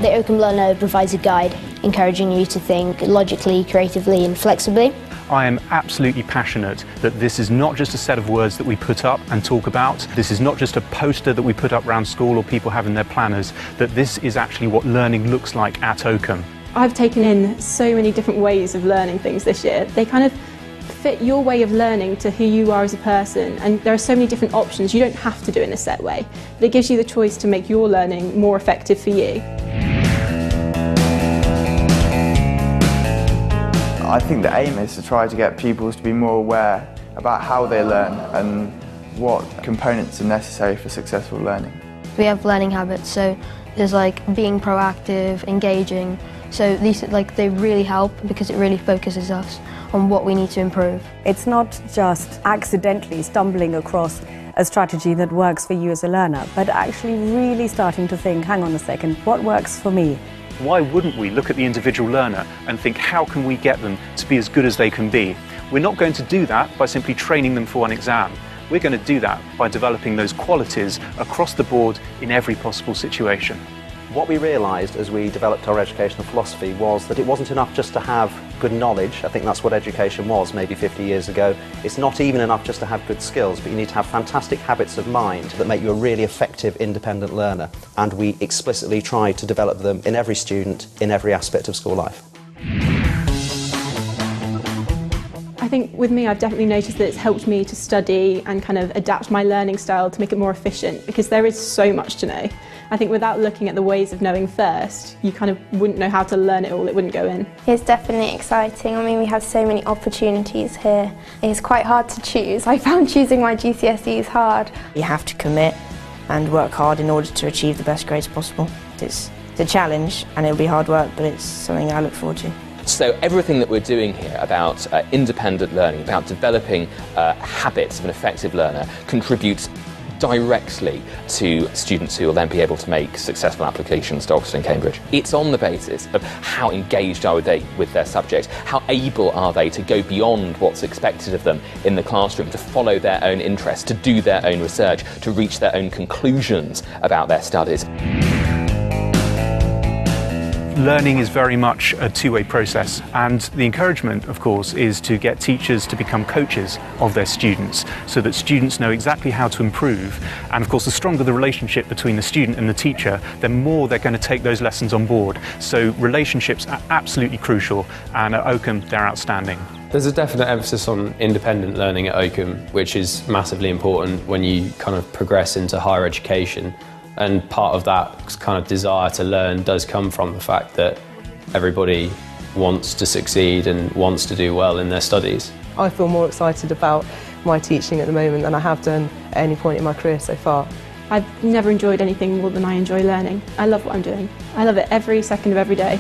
The Oakham Learner provides a guide, encouraging you to think logically, creatively and flexibly. I am absolutely passionate that this is not just a set of words that we put up and talk about. This is not just a poster that we put up around school or people have in their planners, that this is actually what learning looks like at Oakham. I've taken in so many different ways of learning things this year. They kind of fit your way of learning to who you are as a person, and there are so many different options. You don't have to do it in a set way, but it gives you the choice to make your learning more effective for you. I think the aim is to try to get pupils to be more aware about how they learn and what components are necessary for successful learning. We have learning habits, so there's like being proactive, engaging, so these they really help because it really focuses us on what we need to improve. It's not just accidentally stumbling across a strategy that works for you as a learner, but actually really starting to think, hang on a second, what works for me? Why wouldn't we look at the individual learner and think, how can we get them to be as good as they can be? We're not going to do that by simply training them for an exam. We're going to do that by developing those qualities across the board in every possible situation. What we realised as we developed our educational philosophy was that it wasn't enough just to have good knowledge. I think that's what education was maybe 50 years ago. It's not even enough just to have good skills, but you need to have fantastic habits of mind that make you a really effective independent learner. And we explicitly try to develop them in every student, in every aspect of school life. I think with me, I've definitely noticed that it's helped me to study and kind of adapt my learning style to make it more efficient, because there is so much to know. I think without looking at the ways of knowing first, you kind of wouldn't know how to learn it all, it wouldn't go in. It's definitely exciting. I mean, we have so many opportunities here. It's quite hard to choose. I found choosing my GCSEs hard. You have to commit and work hard in order to achieve the best grades possible. It's a challenge and it'll be hard work, but it's something I look forward to. So everything that we're doing here about independent learning, about developing habits of an effective learner, contributes directly to students who will then be able to make successful applications to Oxford and Cambridge. It's on the basis of how engaged are they with their subject, how able are they to go beyond what's expected of them in the classroom, to follow their own interests, to do their own research, to reach their own conclusions about their studies. Learning is very much a two-way process, and the encouragement, of course, is to get teachers to become coaches of their students so that students know exactly how to improve. And of course, the stronger the relationship between the student and the teacher, the more they're going to take those lessons on board. So relationships are absolutely crucial, and at Oakham they're outstanding. There's a definite emphasis on independent learning at Oakham, which is massively important when you kind of progress into higher education. And part of that kind of desire to learn does come from the fact that everybody wants to succeed and wants to do well in their studies. I feel more excited about my teaching at the moment than I have done at any point in my career so far. I've never enjoyed anything more than I enjoy learning. I love what I'm doing. I love it every second of every day.